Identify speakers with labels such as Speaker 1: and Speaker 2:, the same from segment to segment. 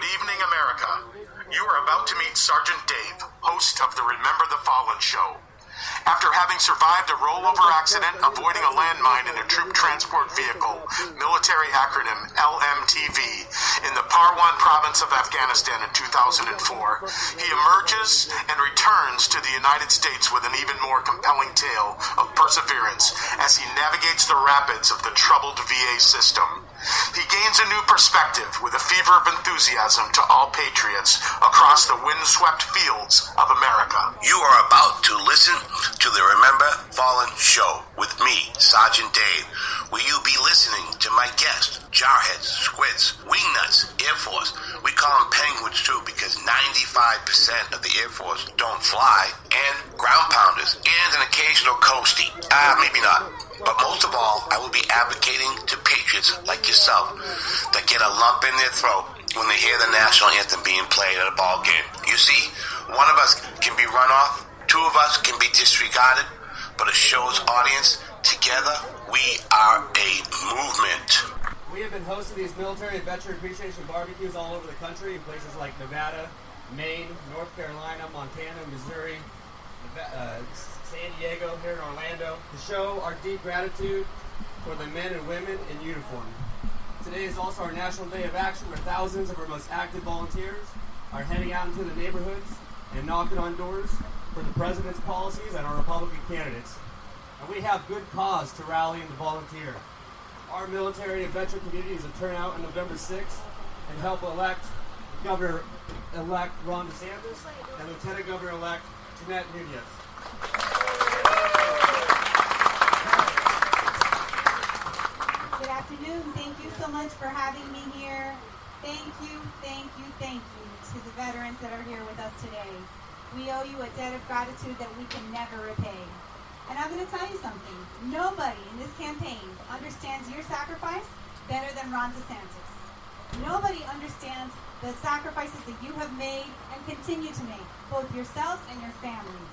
Speaker 1: Good evening, America. You are about to meet Sergeant Dave, host of the Remember the Fallen show. After having survived a rollover accident avoiding a landmine in a troop transport vehicle, military acronym LMTV, in the Parwan province of Afghanistan in 2004, he emerges and returns to the United States with an even more compelling tale of perseverance as he navigates the rapids of the troubled VA system. He gains a new perspective with a fever of enthusiasm to all patriots across the windswept fields of America.
Speaker 2: You are about to listen to the Remember Fallen show with me, Sergeant Dave, where you'll be listening to my guests, jarheads, squids, wingnuts, Air Force. We call them penguins too because 95% of the Air Force don't fly, and ground pounders, and an occasional coastie. Maybe not. But most of all, I will be advocating to patriots like yourself that get a lump in their throat when they hear the national anthem being played at a ball game. You see, one of us can be run off, two of us can be disregarded, but a show's audience, together, we are a movement.
Speaker 3: We have been hosting these military and veteran appreciation barbecues all over the country in places like Nevada, Maine, North Carolina, Montana, Missouri, San Diego, here in Orlando, to show our deep gratitude for the men and women in uniform. Today is also our National Day of Action, where thousands of our most active volunteers are heading out into the neighborhoods and knocking on doors for the President's policies and our Republican candidates. And we have good cause to rally and to volunteer. Our military and veteran communities will turn out on November 6th and help elect Governor-elect Ron DeSantis and Lieutenant Governor-elect Jeanette Nunez.
Speaker 4: Good afternoon. Thank you so much for having me here. Thank you to the veterans that are here with us today. We owe you a debt of gratitude that we can never repay. And I'm going to tell you something. Nobody in this campaign understands your sacrifice better than Ron DeSantis. Nobody understands the sacrifices that you have made and continue to make, both yourselves and your families.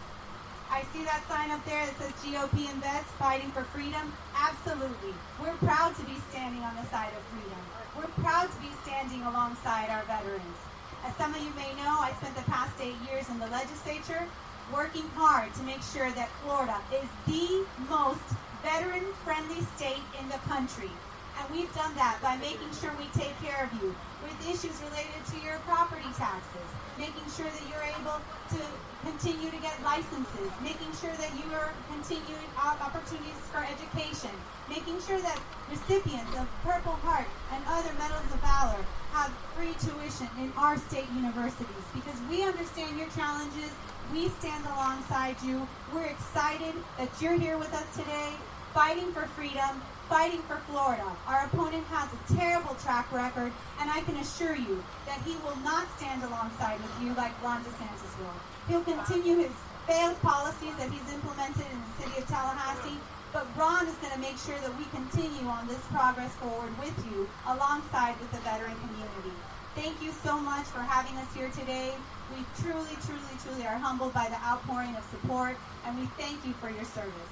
Speaker 4: I see that sign up there that says GOP and vets fighting for freedom. Absolutely. We're proud to be standing on the side of freedom. We're proud to be standing alongside our veterans. As some of you may know, I spent the past 8 years in the legislature working hard to make sure that Florida is the most veteran-friendly state in the country. And we've done that by making sure we take care of you with issues related to your property taxes, making sure that you're able to continue to get licenses, making sure that you are continuing opportunities for education, making sure that recipients of Purple Heart and other Medals of Valor have free tuition in our state universities, because we understand your challenges. We stand alongside you. We're excited that you're here with us today, fighting for freedom, fighting for Florida. Our opponent has a terrible track record, and I can assure you that he will not stand alongside with you like Ron DeSantis will. He'll continue his failed policies that he's implemented in the city of Tallahassee, but Ron is going to make sure that we continue on this progress forward with you, alongside with the veteran community. Thank you so much for having us here today. We truly are humbled by the outpouring of support, and we thank you for your service.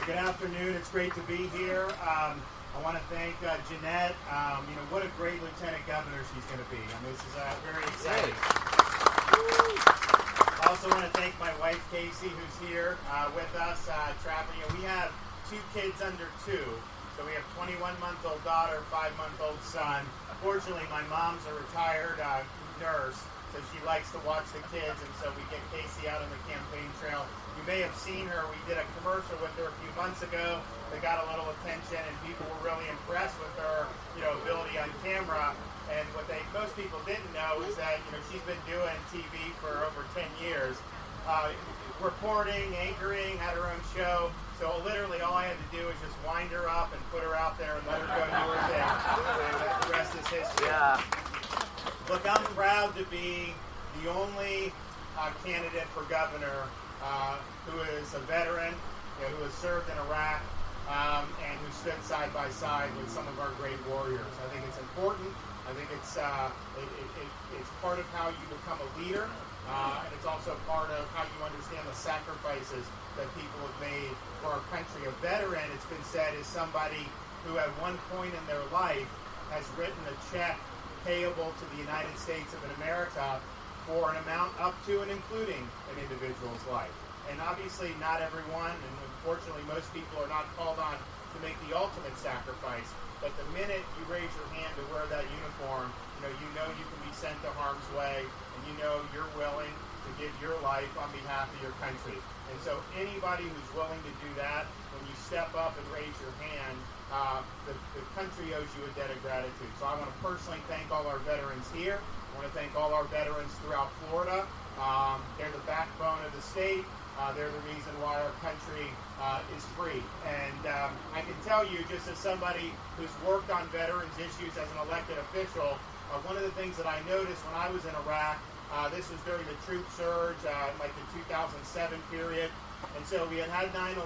Speaker 5: Good afternoon. It's great to be here. I want to thank Jeanette. What a great lieutenant governor she's going to be. This is very exciting. I also want to thank my wife, Casey, who's here with us. We have 2 kids under 2. So we have 21-month-old daughter, 5-month-old son. Fortunately, my mom's a retired nurse, so she likes to watch the kids, and so we get Casey out on the campaign trail. You may have seen her. We did a commercial with her a few months ago that got a little attention, and people were really impressed with her, ability on camera. And what most people didn't know is that, she's been doing TV for over 10 years, reporting, anchoring, had her own show. So literally all I had to do was just wind her up and put her out there and let her go do her thing. And the rest is history. Yeah. Look, I'm proud to be the only candidate for governor who is a veteran, who has served in Iraq, and who stood side side by side with some of our great warriors. I think it's important. I think it's part of how you become a leader, and it's also part of how you understand the sacrifices that people have made for our country. A veteran, it's been said, is somebody who at one point in their life has written a check payable to the United States of America for an amount up to and including an individual's life. And obviously not everyone, and unfortunately most people are not called on to make the ultimate sacrifice, but the minute you raise your hand to wear that uniform, you know you can be sent to harm's way, and you know you're willing to give your life on behalf of your country. And so anybody who's willing to do that, when you step up and raise your hand, the country owes you a debt of gratitude. So I want to personally thank all our veterans here. I want to thank all our veterans throughout Florida. They're the backbone of the state. They're the reason why our country is free. And I can tell you, just as somebody who's worked on veterans issues as an elected official, one of the things that I noticed when I was in Iraq, this was during the troop surge, like the 2007 period. And so we had 9/11.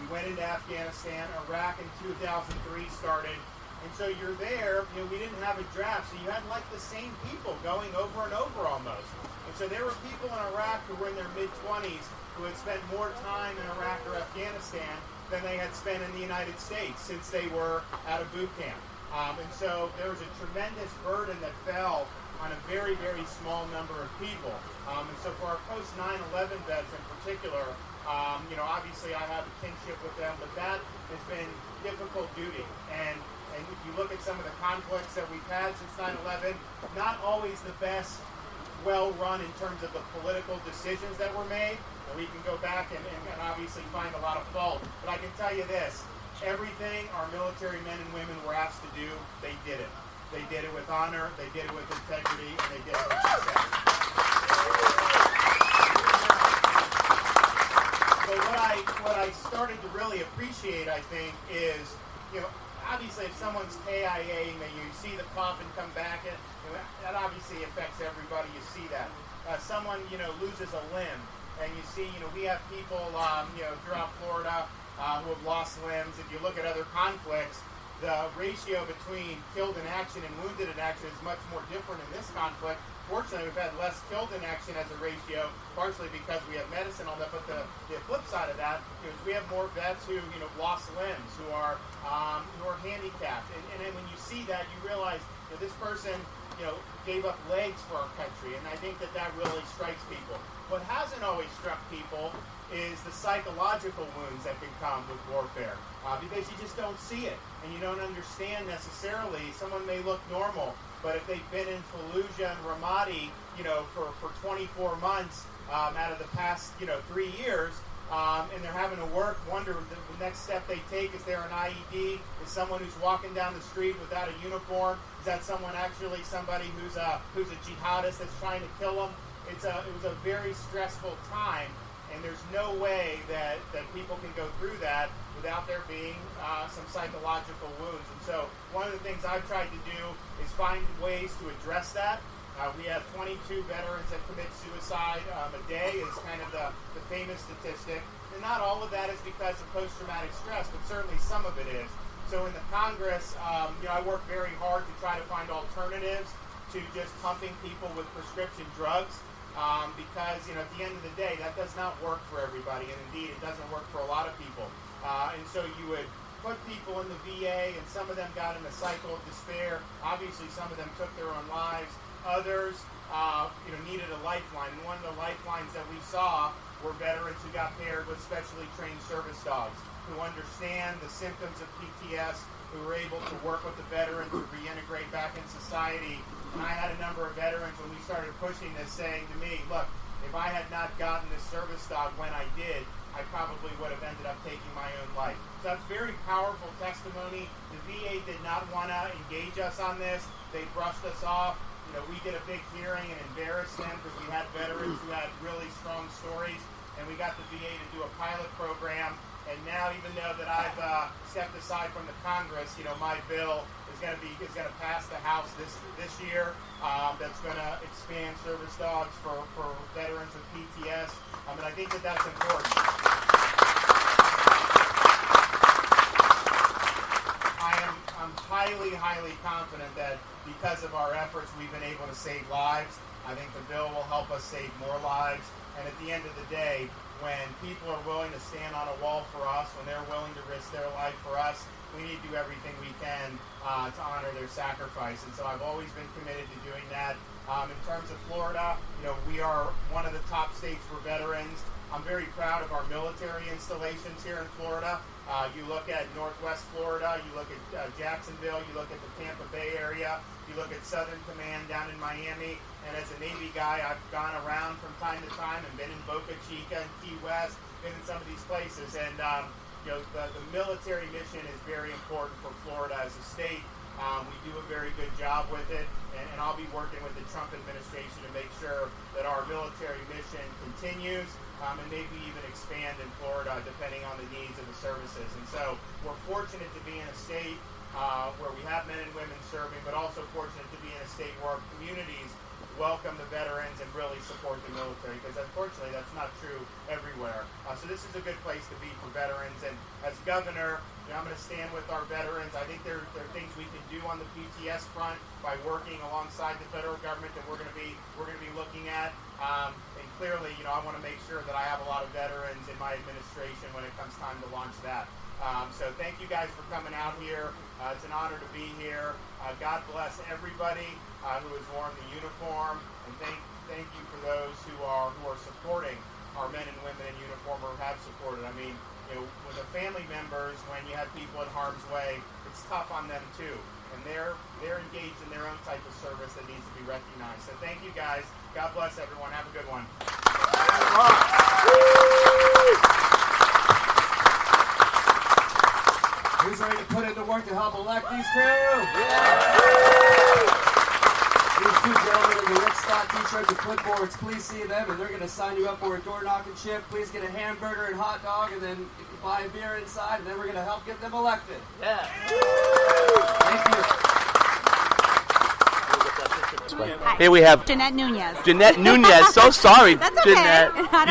Speaker 5: We went into Afghanistan. Iraq in 2003 started. And so you're there, we didn't have a draft, so you had like the same people going over and over almost. And so there were people in Iraq who were in their mid-20s who had spent more time in Iraq or Afghanistan than they had spent in the United States since they were out of boot camp. And so there was a tremendous burden that fell on a very, very small number of people. And so for our post-9/11 vets in particular, obviously I have a kinship with them, but that has been difficult duty. And if you look at some of the conflicts that we've had since 9/11, not always the best, well-run in terms of the political decisions that were made. And we can go back and obviously find a lot of fault. But I can tell you this, everything our military men and women were asked to do, they did it. They did it with honor, they did it with integrity, and they did it with success. But what I started to really appreciate, I think, is, obviously if someone's KIA, you see the coffin come back, and that obviously affects everybody. You see that. Someone, loses a limb, and you see, we have people, throughout Florida who have lost limbs. If you look at other conflicts, the ratio between killed in action and wounded in action is much more different in this conflict. Fortunately, we've had less killed in action as a ratio, partially because we have medicine on that. But the flip side of that is we have more vets who lost limbs, who are handicapped, and then when you see that, you realize that this person gave up legs for our country, and I think that really strikes people. What hasn't always struck people is the psychological wounds that can come with warfare, because you just don't see it, and you don't understand necessarily. Someone may look normal, but if they've been in Fallujah and Ramadi, for 24 months out of the past, 3 years, and they're having to wonder the next step they take. Is there an IED? Is someone who's walking down the street without a uniform? Is that somebody who's a jihadist that's trying to kill them? It was a very stressful time, and there's no way that people can go through that without there being some psychological wounds. And so one of the things I've tried to do is find ways to address that. We have 22 veterans that commit suicide a day is kind of the famous statistic. And not all of that is because of post-traumatic stress, but certainly some of it is. So in the Congress, I work very hard to try to find alternatives to just pumping people with prescription drugs, because at the end of the day, that does not work for everybody, and indeed, it doesn't work for a lot of people. And so you would put people in the VA, and some of them got in a cycle of despair. Obviously, some of them took their own lives. Others, needed a lifeline. And one of the lifelines that we saw were veterans who got paired with specially trained service dogs who understand the symptoms of PTSD, who were able to work with the veteran to reintegrate back in society. And I had a number of veterans when we started pushing this saying to me, look, if I had not gotten this service dog when I did, I probably would have ended up taking my own life. So that's very powerful testimony. The VA did not want to engage us on this. They brushed us off. We did a big hearing and embarrassed them because we had veterans who had really strong stories, and we got the VA to do a pilot program. And now, even though that I've stepped aside from the Congress, my bill is going to pass the House this year. That's going to expand service dogs for veterans with PTSD, and I think that's important. highly confident that because of our efforts, we've been able to save lives. I think the bill will help us save more lives. And at the end of the day, when people are willing to stand on a wall for us, when they're willing to risk their life for us, we need to do everything we can to honor their sacrifice. And so I've always been committed to doing that. In terms of Florida, we are one of the top states for veterans. I'm very proud of our military installations here in Florida. You look at Northwest Florida, you look at Jacksonville, you look at the Tampa Bay area, you look at Southern Command down in Miami, and as a Navy guy, I've gone around from time to time and been in Boca Chica and Key West, been in some of these places, and the military mission is very important for Florida as a state. We do a very good job with it, and I'll be working with the Trump administration to make sure that our military mission continues, and maybe even expand in Florida depending on the needs of the services. And so we're fortunate to be in a state where we have men and women serving, but also fortunate to be in a state where our communities welcome the veterans and really support the military, because unfortunately that's not true everywhere. So this is a good place to be for veterans, and as governor, I'm going to stand with our veterans. I think there are things we can do on the PTS front by working alongside the federal government that we're going to be looking at. And clearly, I want to make sure that I have a lot of veterans in my administration when it comes time to launch that. So thank you guys for coming out here. It's an honor to be here. God bless everybody who has worn the uniform, and thank you for those who are supporting our men and women in uniform or have supported. I mean, with the family members, when you have people in harm's way, it's tough on them too, and they're engaged in their own type of service that needs to be recognized. So thank you guys. God bless everyone. Have a good one.
Speaker 3: Who's ready to put in the work to help elect these two? These two gentlemen in the Rick Scott t-shirts and clipboards, please see them, and they're going to sign you up for a door-knocking shift. Please get a hamburger and hot dog, and then you can buy a beer inside, and then we're going to help get them elected. Yeah. Thank you.
Speaker 6: Here we have
Speaker 7: Jeanette Nunez.
Speaker 6: Jeanette Nunez. So sorry,
Speaker 7: That's okay.
Speaker 6: Jeanette.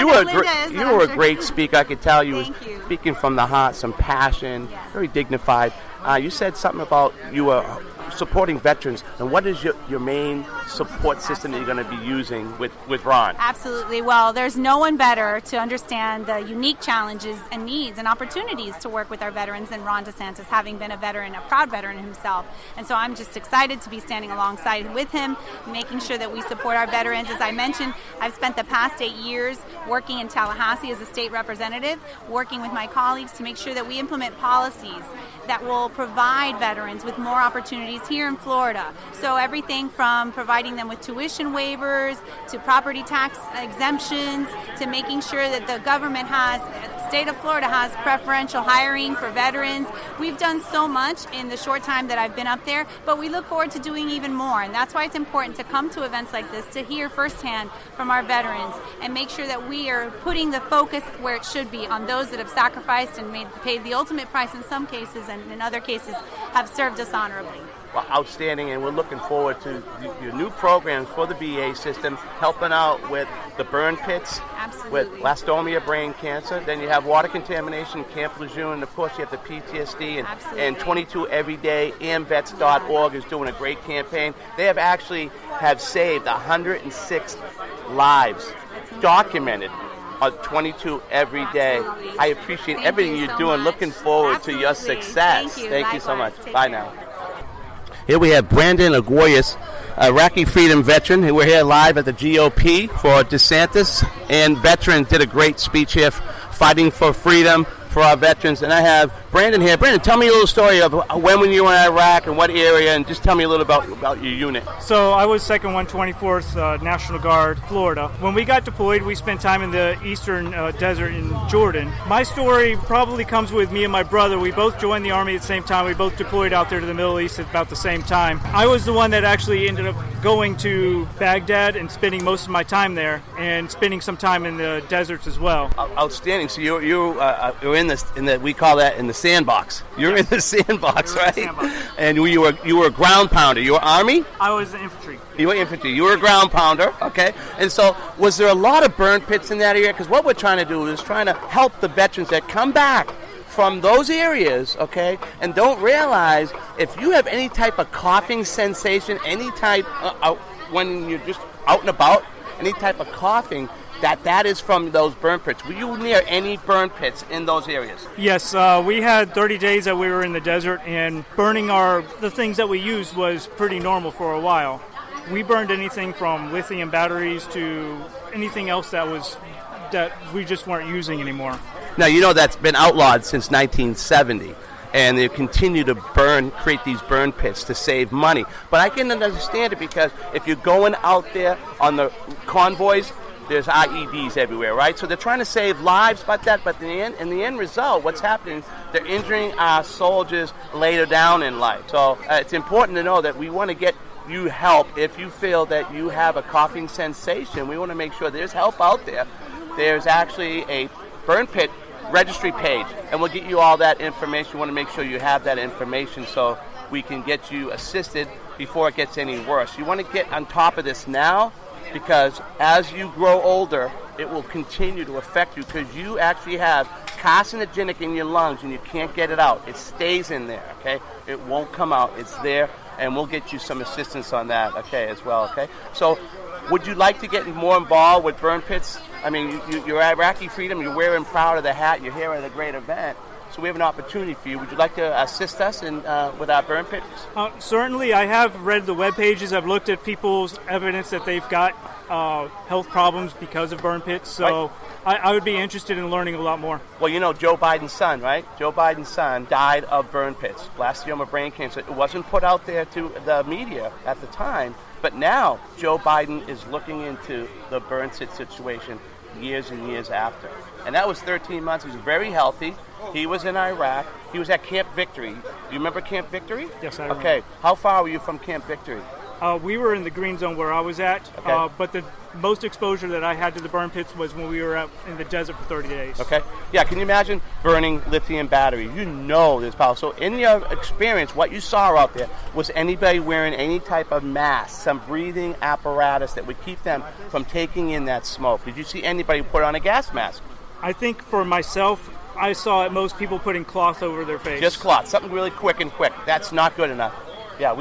Speaker 6: You were a great speaker. I could tell you were speaking from the heart, some passion, very dignified. You said something about you were supporting veterans, and what is your main support system that you're going to be using with Ron?
Speaker 7: Absolutely. Well, there's no one better to understand the unique challenges and needs and opportunities to work with our veterans than Ron DeSantis, having been a veteran, a proud veteran himself. And so I'm just excited to be standing alongside with him, making sure that we support our veterans. As I mentioned, I've spent the past 8 years working in Tallahassee as a state representative, working with my colleagues to make sure that we implement policies that will provide veterans with more opportunities here in Florida. So everything from providing them with tuition waivers to property tax exemptions to making sure that the government the state of Florida has preferential hiring for veterans. We've done so much in the short time that I've been up there, but we look forward to doing even more. And that's why it's important to come to events like this to hear firsthand from our veterans and make sure that we are putting the focus where it should be on those that have sacrificed and paid the ultimate price in some cases, and in other cases have served us honorably.
Speaker 6: Well, outstanding, and we're looking forward to your new programs for the VA system, helping out with the burn pits, with blastomia brain cancer. Then you have water contamination, Camp Lejeune, and of course you have the PTSD, and 22 Everyday, amvets.org is doing a great campaign. They have saved 106 lives, documented. 22 every day.
Speaker 7: Absolutely.
Speaker 6: I appreciate everything you're doing. Looking forward to your success. Thank you so much. Bye now. Here we have Brandon Aguirre, Iraqi freedom veteran. We're here live at the GOP for DeSantis, and veterans did a great speech here fighting for freedom for our veterans. And I have Brandon here. Brandon, tell me a little story of when you were in Iraq and what area, and just tell me a little about your unit.
Speaker 8: So I was 2nd 124th National Guard, Florida. When we got deployed, we spent time in the eastern desert in Jordan. My story probably comes with me and my brother. We both joined the Army at the same time. We both deployed out there to the Middle East at about the same time. I was the one that actually ended up going to Baghdad and spending most of my time there, and spending some time in the deserts as well.
Speaker 6: Outstanding. So you're in the we call that in the sandbox. You're in the sandbox, right? Sandbox. And you were a ground pounder. You were Army?
Speaker 8: I was infantry.
Speaker 6: You were infantry. You were a ground pounder, okay? And so was there a lot of burn pits in that area? Because what we're trying to do is trying to help the veterans that come back from those areas, okay, and don't realize if you have any type of coughing sensation, any type when you're just out and about, any type of coughing, that is from those burn pits. Were you near any burn pits in those areas?
Speaker 8: Yes, we had 30 days that we were in the desert, and burning the things that we used was pretty normal for a while. We burned anything from lithium batteries to anything else that we just weren't using anymore.
Speaker 6: Now, you know that's been outlawed since 1970, and they continue to create these burn pits to save money. But I can understand it because if you're going out there on the convoys, there's IEDs everywhere, right? So they're trying to save lives, in the end result, what's happening, they're injuring our soldiers later down in life. So it's important to know that we want to get you help if you feel that you have a coughing sensation. We want to make sure there's help out there. There's actually a burn pit registry page, and we'll get you all that information. We want to make sure you have that information so we can get you assisted before it gets any worse. You want to get on top of this now, because as you grow older, it will continue to affect you because you actually have carcinogenic in your lungs and you can't get it out. It stays in there, okay? It won't come out. It's there, and we'll get you some assistance on that, okay, as well, okay? So would you like to get more involved with burn pits? I mean, you're at Iraqi Freedom, you're wearing proud of the hat, you're here at a great event. So we have an opportunity for you. Would you like to assist us with our burn pits?
Speaker 8: Certainly. I have read the web pages. I've looked at people's evidence that they've got health problems because of burn pits. So right. I would be interested in learning a lot more. Well,
Speaker 6: you know Joe Biden's son, right? Joe Biden's son died of burn pits, blastoma brain cancer. It wasn't put out there to the media at the time, but now Joe Biden is looking into the burn pit situation years and years after. And that was 13 months. He was very healthy. He was in Iraq. He was at Camp Victory. You remember Camp Victory?
Speaker 8: Yes, I remember.
Speaker 6: Okay. How far were you from Camp Victory?
Speaker 8: We were in the green zone where I was at, okay. But the most exposure that I had to the burn pits was when we were out in the desert for 30 days. Okay.
Speaker 6: Yeah, can you imagine burning lithium batteries? You know there's power. So in your experience, what you saw out there, was anybody wearing any type of mask, some breathing apparatus that would keep them from taking in that smoke? Did you see anybody put on a gas mask?
Speaker 8: I think for myself, I saw most people putting cloth over their face.
Speaker 6: Just cloth, something really quick. That's not good enough. Yeah,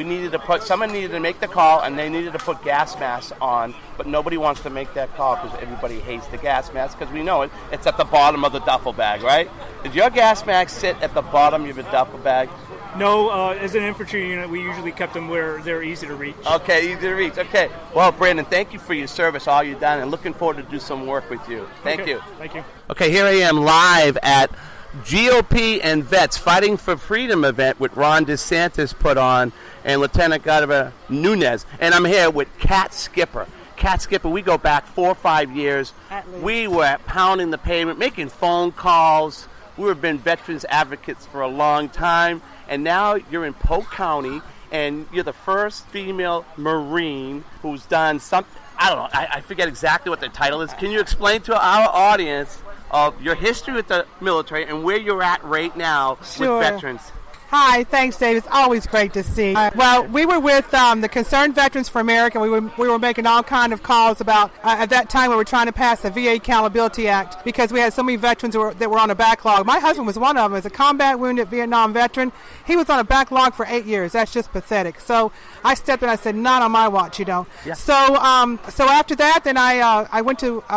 Speaker 6: someone needed to make the call, and they needed to put gas masks on, but nobody wants to make that call because everybody hates the gas mask because we know it's at the bottom of the duffel bag, right? Did your gas mask sit at the bottom of your duffel bag?
Speaker 8: No, as an infantry unit, we usually kept them where they're easy to reach.
Speaker 6: Okay, easy to reach. Okay. Well, Brandon, thank you for your service, all you've done, and looking forward to do some work with you. Thank you.
Speaker 8: Thank you.
Speaker 6: Okay, here I am live at GOP and Vets Fighting for Freedom event with Ron DeSantis put on and Lieutenant Governor Nunez. And I'm here with Cat Skipper. Cat Skipper, we go back 4 or 5 years. We were pounding the pavement, making phone calls. We have been veterans advocates for a long time. And now you're in Polk County, and you're the first female Marine who's done something. I don't know. I forget exactly what the title is. Can you explain to our audience of your history with the military and where you're at right now with veterans?
Speaker 9: Hi, thanks, Dave. It's always great to see. Well, we were with the Concerned Veterans for America. We were making all kind of calls about, at that time we were trying to pass the VA Accountability Act because we had so many veterans that were on a backlog. My husband was one of them. As a combat wounded Vietnam veteran, he was on a backlog for 8 years. That's just pathetic. So I stepped in and I said, not on my watch, you don't. Yeah. So after that, then I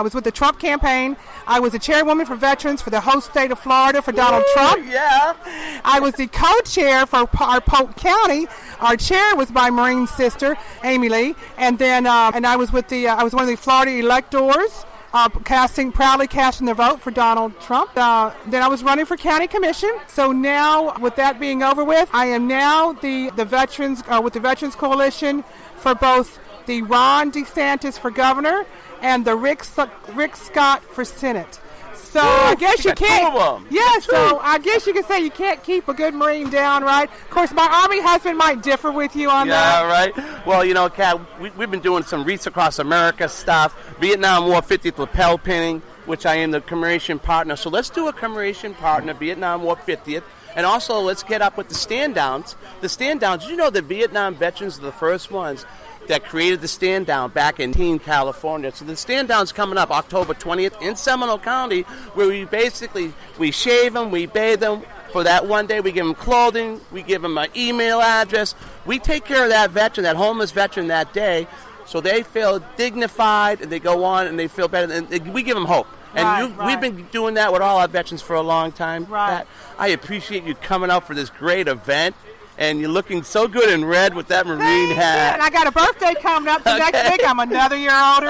Speaker 9: was with the Trump campaign. I was the chairwoman for veterans for the host state of Florida for Donald Trump.
Speaker 6: Yeah.
Speaker 9: I was the co-chair for our Polk County. Our chair was my Marine sister, Amy Lee, and then I was one of the Florida electors, proudly casting their vote for Donald Trump. Then I was running for county commission. So now, with that being over with, I am now the veterans with the Veterans Coalition for both the Ron DeSantis for governor and the Rick Scott for Senate. So I guess you can't. Yeah, so I guess you can say you can't keep a good Marine down, right? Of course, my Army husband might differ with you on that.
Speaker 6: Yeah, right. Well, you know, Kat, we've been doing some Reach Across America stuff, Vietnam War 50th lapel pinning, which I am the commemoration partner. So let's do a commemoration partner, Vietnam War 50th. And also, let's get up with the stand-downs. The stand-downs, did you know the Vietnam veterans are the first ones that created the stand down back in California. So the stand down's coming up October 20th in Seminole County, where we shave them, we bathe them. For that one day, we give them clothing, we give them an email address. We take care of that veteran, that homeless veteran that day, so they feel dignified and they go on and they feel better. And we give them hope. And we've been doing that with all our veterans for a long time.
Speaker 9: Right.
Speaker 6: I appreciate you coming out for this great event. And you're looking so good in red with that marine hat.
Speaker 9: And I got a birthday coming up next week. I'm another year older.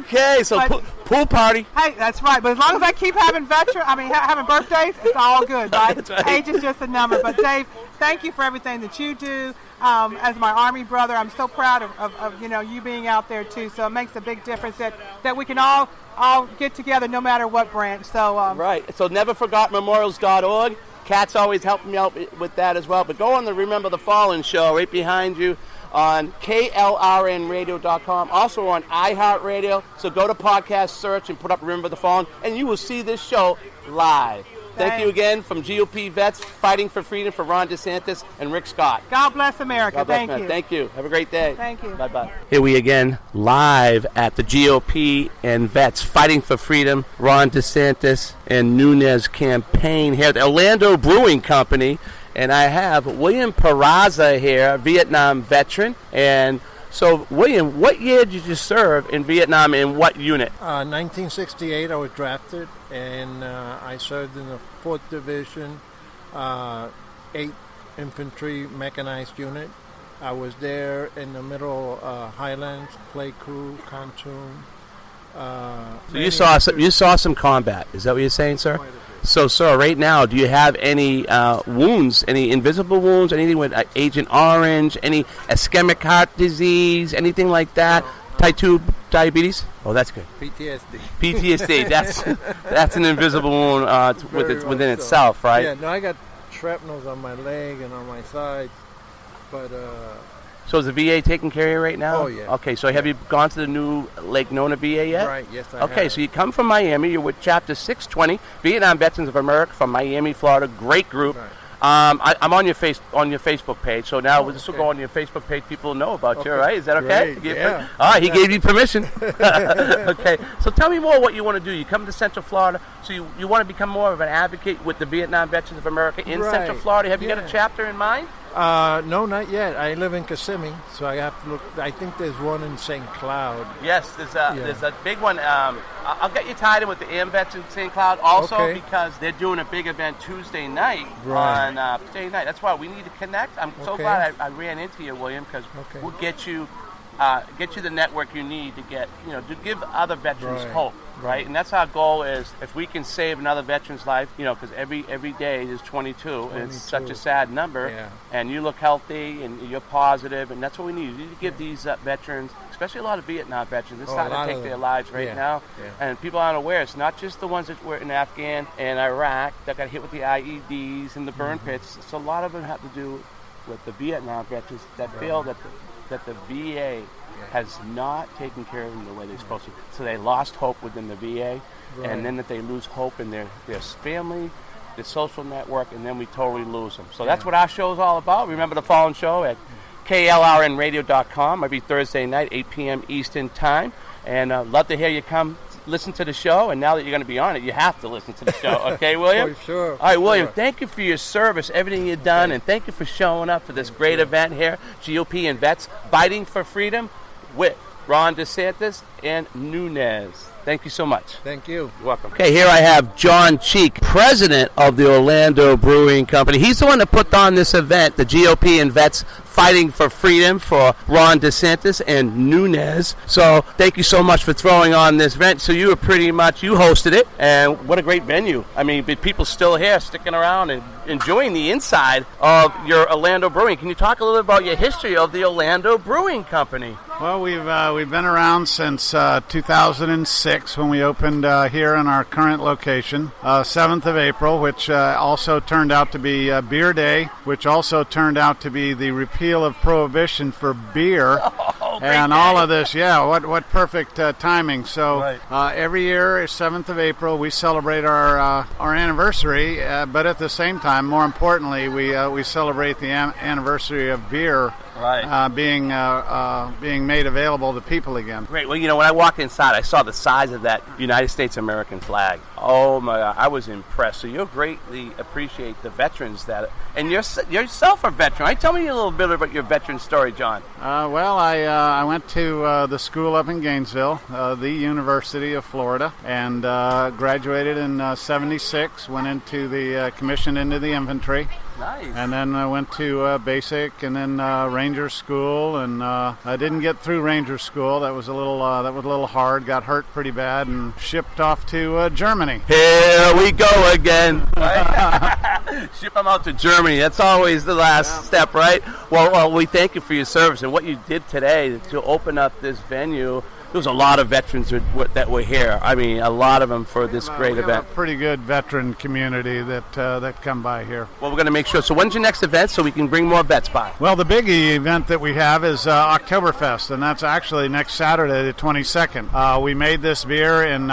Speaker 6: Okay, so pool party.
Speaker 9: Hey, that's right. But as long as I keep having having birthdays, it's all good, right?
Speaker 6: That's right.
Speaker 9: Age is just a number. But Dave, thank you for everything that you do. As my Army brother, I'm so proud of you being out there too. So it makes a big difference that we can all get together no matter what branch. So
Speaker 6: right. So neverforgotmemorials.org. Kat's always helping me out with that as well. But go on the Remember the Fallen show right behind you on klrnradio.com. Also on iHeartRadio. So go to podcast search and put up Remember the Fallen, and you will see this show live. Thank you again from GOP vets fighting for freedom for Ron DeSantis and Rick Scott.
Speaker 9: God bless America.
Speaker 6: God bless
Speaker 9: Thank
Speaker 6: America.
Speaker 9: you.
Speaker 6: Thank you. Have a great day.
Speaker 9: Thank you.
Speaker 6: Bye-bye. Here we again live at the GOP and vets fighting for freedom, Ron DeSantis and Nunez campaign here at the Orlando Brewing Company. And I have William Peraza here, Vietnam veteran. And so, William, what year did you serve in Vietnam and what unit?
Speaker 10: 1968, I was drafted, and I served in the 4th Division, 8th Infantry Mechanized Unit. I was there in the middle Highlands, play crew, pontoon.
Speaker 6: So you saw some combat. Is that what you're saying, sir? So, sir, right now, do you have any wounds, any invisible wounds, anything with Agent Orange, any ischemic heart disease, anything like that? Type 2 diabetes? Oh, that's good.
Speaker 10: PTSD.
Speaker 6: PTSD. That's an invisible wound within itself, right?
Speaker 10: Yeah, no, I got shrapnels on my leg and on my side, but...
Speaker 6: So is the VA taking care of you right now?
Speaker 10: Oh, yeah.
Speaker 6: Okay, so have you gone to the new Lake Nona VA yet?
Speaker 10: Right, yes, I have.
Speaker 6: Okay, so you come from Miami. You're with Chapter 620, Vietnam Veterans of America from Miami, Florida. Great group.
Speaker 10: Right.
Speaker 6: I'm on your Facebook page, so now this will go on your Facebook page. People will know about you, right? Is that okay?
Speaker 10: Great, yeah.
Speaker 6: All right, he gave you permission. Okay, so tell me more what you want to do. You come to Central Florida, so you want to become more of an advocate with the Vietnam Veterans of America in Central Florida. Have you got a chapter in mind?
Speaker 10: No, not yet. I live in Kissimmee, so I have to look. I think there's one in St. Cloud.
Speaker 6: Yes, there's a big one. I'll get you tied in with the AMVETS in St. Cloud also because they're doing a big event Tuesday night on Tuesday night. That's why we need to connect. I'm so glad I ran into you, William, because we'll get you the network you need to get, to give other veterans hope. Right, and that's our goal is if we can save another veteran's life, because every day is 22, and it's such a sad number, and you look healthy and you're positive, and that's what we need. We need to give these veterans, especially a lot of Vietnam veterans, they're starting to take their lives now, and people aren't aware. It's not just the ones that were in Afghan and Iraq that got hit with the IEDs and the burn pits. So a lot of them have to do with the Vietnam veterans that feel that the VA has not taken care of them the way they're supposed to. So they lost hope within the VA, and then that they lose hope in their family, their social network, and then we totally lose them. So that's what our show is all about. Remember the Fallen show at klrnradio.com every Thursday night, 8 p.m. Eastern Time. And love to hear you come listen to the show. And now that you're going to be on it, you have to listen to the show. Okay, William?
Speaker 10: For sure.
Speaker 6: All right, William, thank you for your service, everything you've done, and thank you for showing up for this great event here, GOP and Vets Fighting for Freedom with Ron DeSantis and Nunez. Thank you so much.
Speaker 10: Thank you.
Speaker 6: You're welcome. Okay, here I have John Cheek, president of the Orlando Brewing Company. He's the one that put on this event, the GOP and Vets Fighting for Freedom for Ron DeSantis and Nunez. So thank you so much for throwing on this event. So you hosted it, and what a great venue. I mean, people still here sticking around and enjoying the inside of your Orlando Brewing. Can you talk a little bit about your history of the Orlando Brewing Company?
Speaker 11: Well, we've been around since 2006 when we opened here in our current location, 7th of April, which also turned out to be Beer Day, which also turned out to be the repeal of prohibition for beer. and all of this. Yeah, what perfect timing. So every year, 7th of April, we celebrate our anniversary, but at the same time, more importantly, we celebrate the anniversary of beer being made available to people again.
Speaker 6: Great. Well, when I walked inside, I saw the size of that United States American flag. Oh my God, I was impressed. So you greatly appreciate the veterans and yourself a veteran. Right? Tell me a little bit about your veteran story, John.
Speaker 11: Well, I went to the school up in Gainesville, the University of Florida, and graduated in '76. Went into the commissioned into the infantry.
Speaker 6: Nice.
Speaker 11: And then I went to basic, and then Ranger School, and I didn't get through Ranger School. That was a little hard. Got hurt pretty bad, and shipped off to Germany.
Speaker 6: Here we go again. Ship them out to Germany. That's always the last step, right? Well, we thank you for your service and what you did today to open up this venue. There was a lot of veterans that were here. I mean, a lot of them for this great event.
Speaker 11: We have a pretty good veteran community that come by here.
Speaker 6: Well, we're going to make sure. So when's your next event so we can bring more vets by?
Speaker 11: Well, the big event that we have is Oktoberfest, and that's actually next Saturday, the 22nd. We made this beer in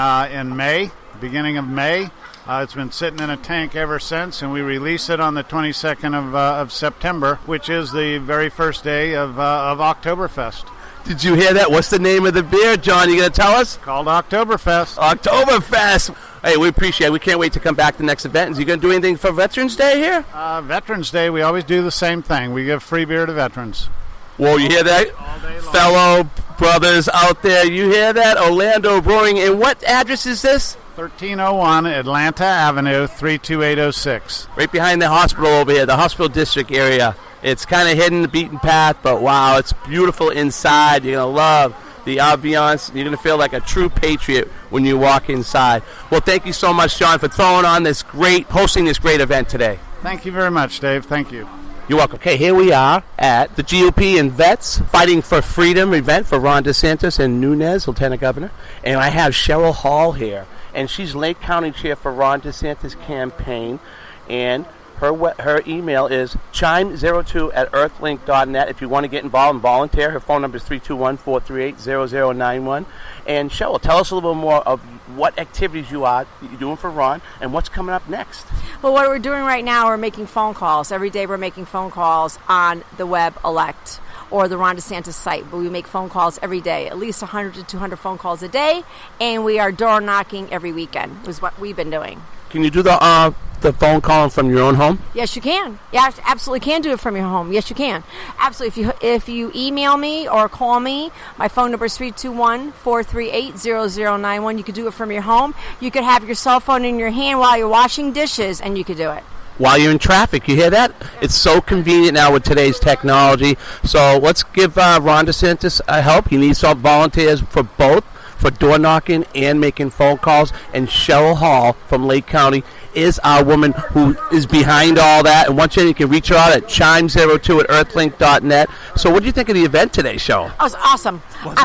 Speaker 11: May, beginning of May. It's been sitting in a tank ever since, and we release it on the 22nd of September, which is the very first day of Oktoberfest.
Speaker 6: Did you hear that? What's the name of the beer, John? You going to tell us?
Speaker 11: Called Oktoberfest.
Speaker 6: Oktoberfest. Hey, we appreciate it. We can't wait to come back to the next event. Is you going to do anything for Veterans Day here?
Speaker 11: Veterans Day, we always do the same thing. We give free beer to veterans.
Speaker 6: Whoa, you hear that? Fellow brothers out there, you hear that? Orlando Brewing. And what address is this?
Speaker 11: 1301 Atlanta Avenue, 32806.
Speaker 6: Right behind the hospital over here, the hospital district area. It's kind of hidden, the beaten path, but wow, it's beautiful inside. You're going to love the ambiance. You're going to feel like a true patriot when you walk inside. Well, thank you so much, John, for hosting this great event today.
Speaker 11: Thank you very much, Dave. Thank you.
Speaker 6: You're welcome. Okay, here we are at the GOP and Vets Fighting for Freedom event for Ron DeSantis and Nunez, Lieutenant Governor. And I have Cheryl Hall here, and she's Lake County Chair for Ron DeSantis' campaign. And her email is chime02@earthlink.net if you want to get involved and volunteer. Her phone number is 321-438-0091. And Cheryl, tell us a little bit more of what activities you're doing for Ron and what's coming up next.
Speaker 12: Well, what we're doing right now, we're making phone calls. Every day we're making phone calls on the web elect or the Ron DeSantis site. But we make phone calls every day, at least 100 to 200 phone calls a day. And we are door knocking every weekend is what we've been doing.
Speaker 6: Can you do the phone call from your own home?
Speaker 12: Yes, you can. Yeah, absolutely can do it from your home. Yes, you can. Absolutely. If you email me or call me, my phone number is 321-438-0091. You could do it from your home. You could have your cell phone in your hand while you're washing dishes, and you could do it.
Speaker 6: While you're in traffic, you hear that? It's so convenient now with today's technology. So let's give Ron DeSantis a help. He needs some volunteers for both, for door knocking and making phone calls. And Cheryl Hall from Lake County is our woman who is behind all that. And once again, you can reach her out at chime02@earthlink.net. So what do you think of the event today, Cheryl?
Speaker 12: It was awesome. It was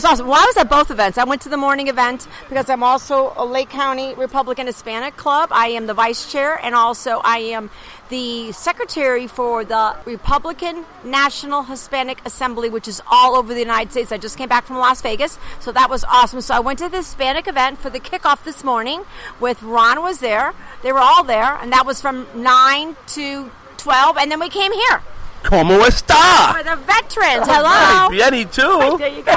Speaker 12: awesome. Well, I was at both events. I went to the morning event because I'm also a Lake County Republican Hispanic Club. I am the vice chair, and also I am the secretary for the Republican National Hispanic Assembly, which is all over the United States. I just came back from Las Vegas, so that was awesome. So I went to the Hispanic event for the kickoff this morning with Ron was there. They were all there, and that was from 9 to 12, and then we came here.
Speaker 6: Como está?
Speaker 12: For the veterans. Hello.
Speaker 6: Bien, too.
Speaker 12: Right, there you go.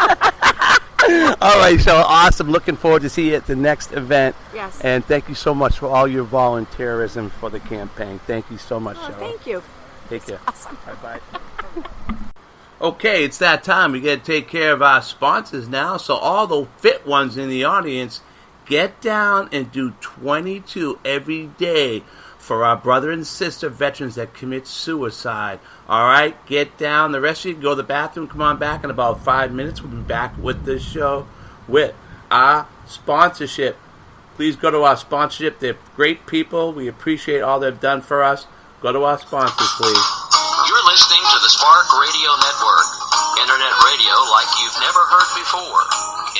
Speaker 6: All right, so awesome. Looking forward to see you at the next event.
Speaker 12: Yes.
Speaker 6: And thank you so much for all your volunteerism for the campaign. Thank you so much, Cheryl.
Speaker 12: Thank you.
Speaker 6: Take care.
Speaker 12: Awesome.
Speaker 6: Bye-bye. Okay, it's that time. We got to take care of our sponsors now. So all the fit ones in the audience, get down and do 22 every day for our brother and sister veterans that commit suicide. All right, get down. The rest of you can go to the bathroom. Come on back in about 5 minutes. We'll be back with this show with our sponsorship. Please go to our sponsorship. They're great people. We appreciate all they've done for us. Go to our sponsors, please.
Speaker 13: You're listening to the Spark Radio Network. Internet radio like you've never heard before.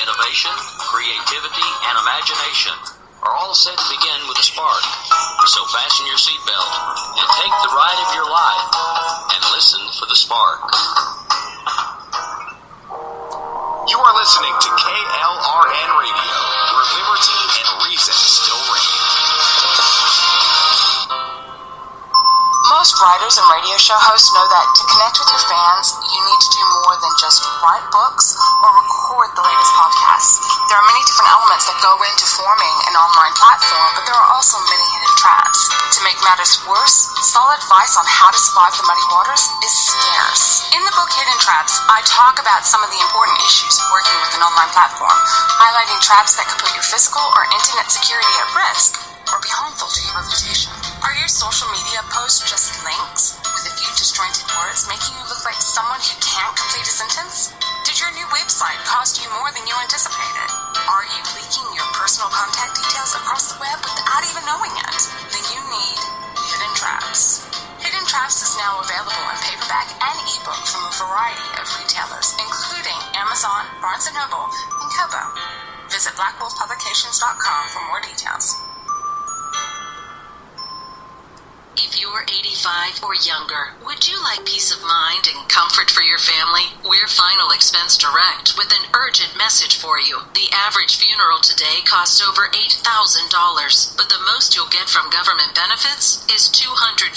Speaker 13: Innovation, creativity, and imagination are all set to begin with a spark. So fasten your seatbelt and take the ride of your life and listen for the spark.
Speaker 14: You are listening to KLRN Radio, where liberty and reason still reign.
Speaker 15: Most writers and radio show hosts know that to connect with your fans, you need to do more than just write books or record the latest podcasts. There are many different elements that go into forming an online platform, but there are also many hidden traps. To make matters worse, solid advice on how to survive the muddy waters is scarce. In the book Hidden Traps, I talk about some of the important issues of working with an online platform, highlighting traps that could put your physical or internet security at risk or be harmful to your reputation. Are your social media posts just links with a few disjointed words making you look like someone who can't complete a sentence? Did your new website cost you more than you anticipated? Are you leaking your personal contact details across the web without even knowing it? Then you need Hidden Traps. Hidden Traps is now available in paperback and ebook from a variety of retailers, including Amazon, Barnes & Noble, and Kobo. Visit blackwolfpublications.com for more details.
Speaker 16: If you're 85 or younger, would you like peace of mind and comfort for your family? We're Final Expense Direct with an urgent message for you. The average funeral today costs over $8,000, but the most you'll get from government benefits is $255.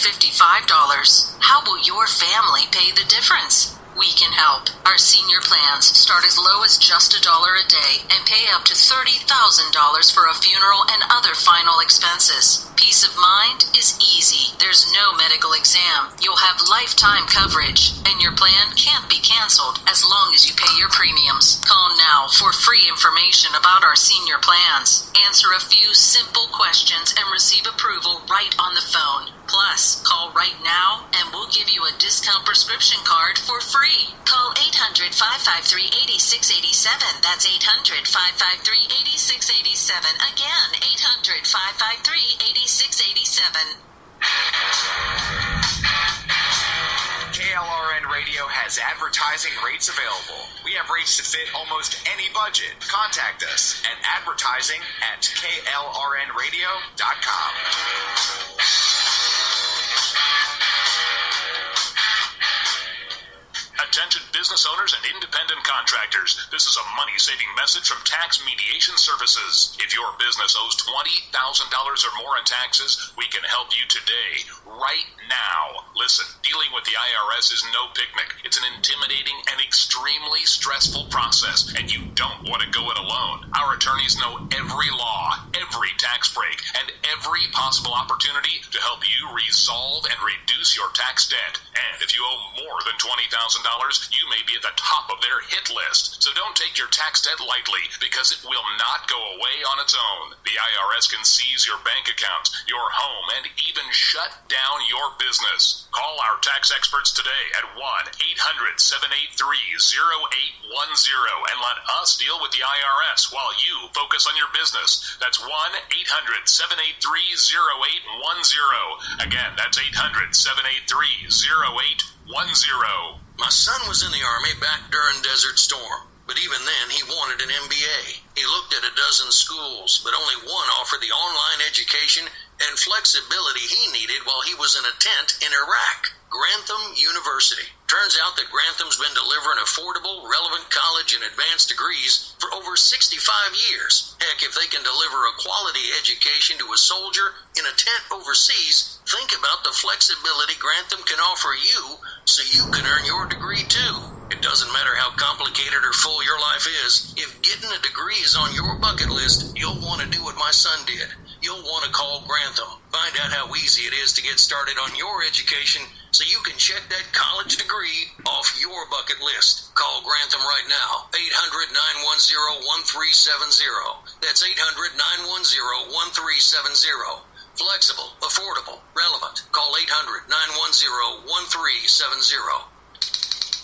Speaker 16: How will your family pay the difference? We can help. Our senior plans start as low as just $1 a day and pay up to $30,000 for a funeral and other final expenses. Peace of mind is easy. There's no medical exam. You'll have lifetime coverage, and your plan can't be canceled as long as you pay your premiums. Call now for free information about our senior plans. Answer a few simple questions and receive approval right on the phone. Plus, call right now and we'll give you a discount prescription card for free. Call 800-553-8687. That's 800-553-8687. Again, 800-553-8687.
Speaker 14: KLRN Radio has advertising rates available. We have rates to fit almost any budget. Contact us at advertising@klrnradio.com.
Speaker 17: Attention business owners and independent contractors. This is a money-saving message from Tax Mediation Services. If your business owes $20,000 or more in taxes, we can help you today, right now. Listen, dealing with the IRS is no picnic. It's an intimidating and extremely stressful process, and you don't want to go it alone. Our attorneys know every law, every tax break, and every possible opportunity to help you resolve and reduce your tax debt. And if you owe more than $20,000, you may be at the top of their hit list. So don't take your tax debt lightly, because it will not go away on its own. The IRS can seize your bank accounts, your home, and even shut down your business. Call our tax experts today at 1-800-783-0810 and let us deal with the IRS while you focus on your business. That's 1-800-783-0810. Again, that's 800-783-0810.
Speaker 18: My son was in the Army back during Desert Storm, but even then he wanted an MBA. He looked at a dozen schools, but only one offered the online education and flexibility he needed while he was in a tent in Iraq. Grantham University. Turns out that Grantham's been delivering affordable, relevant college and advanced degrees for over 65 years. Heck, if they can deliver a quality education to a soldier in a tent overseas, think about the flexibility Grantham can offer you so you can earn your degree too. It doesn't matter how complicated or full your life is. If getting a degree is on your bucket list, you'll want to do what my son did. You'll want to call Grantham. Find out how easy it is to get started on your education so you can check that college degree off your bucket list. Call Grantham right now. 800-910-1370. That's 800-910-1370. Flexible, affordable, relevant. Call 800-910-1370.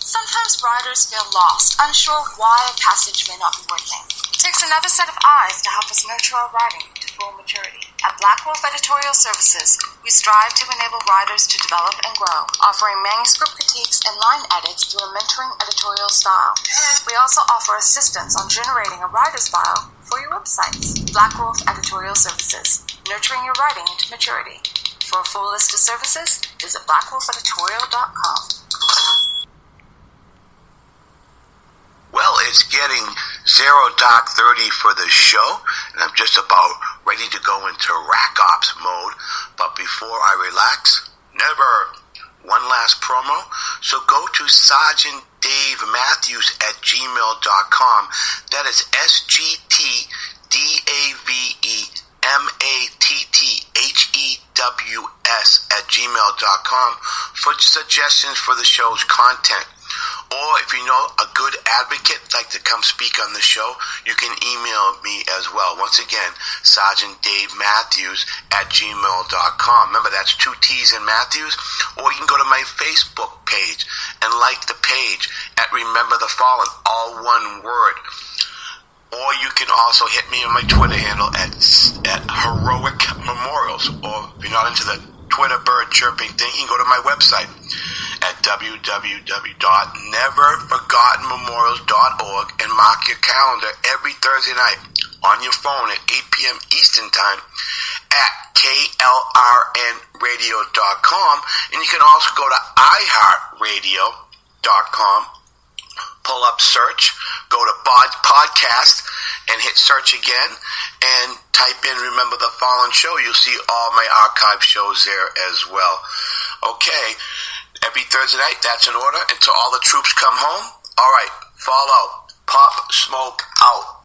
Speaker 15: Sometimes riders feel lost, unsure why a passage may not be working. It takes another set of eyes to help us nurture our writing to full maturity. At Black Wolf Editorial Services, we strive to enable writers to develop and grow, offering manuscript critiques and line edits through a mentoring editorial style. We also offer assistance on generating a writer's file for your websites. Black Wolf Editorial Services, nurturing your writing into maturity. For a full list of services, visit blackwolfeditorial.com.
Speaker 2: Well, it's getting 0:30 for the show, and I'm just about ready to go into rack ops mode. But before I relax, never one last promo. So go to SergeantDaveMatthews@gmail.com. That is SGTDaveMatthews@gmail.com for suggestions for the show's content. Or if you know a good advocate like to come speak on the show, you can email me as well. Once again, SergeantDaveMatthews@gmail.com. Remember, that's 2 T's in Matthews. Or you can go to my Facebook page and like the page at Remember the Fallen, all one word. Or you can also hit me on my Twitter handle at Heroic Memorials. Or if you're not into the Twitter bird chirping thing, you can go to my website at www.neverforgottenmemorials.org and mark your calendar every Thursday night on your phone at 8 p.m. Eastern Time at klrnradio.com. And you can also go to iHeartRadio.com, pull up search, go to podcast, and hit search again, and type in Remember the Fallen Show. You'll see all my archive shows there as well. Okay, every Thursday night, that's in order, until all the troops come home. All right, fall out. Pop Smoke out.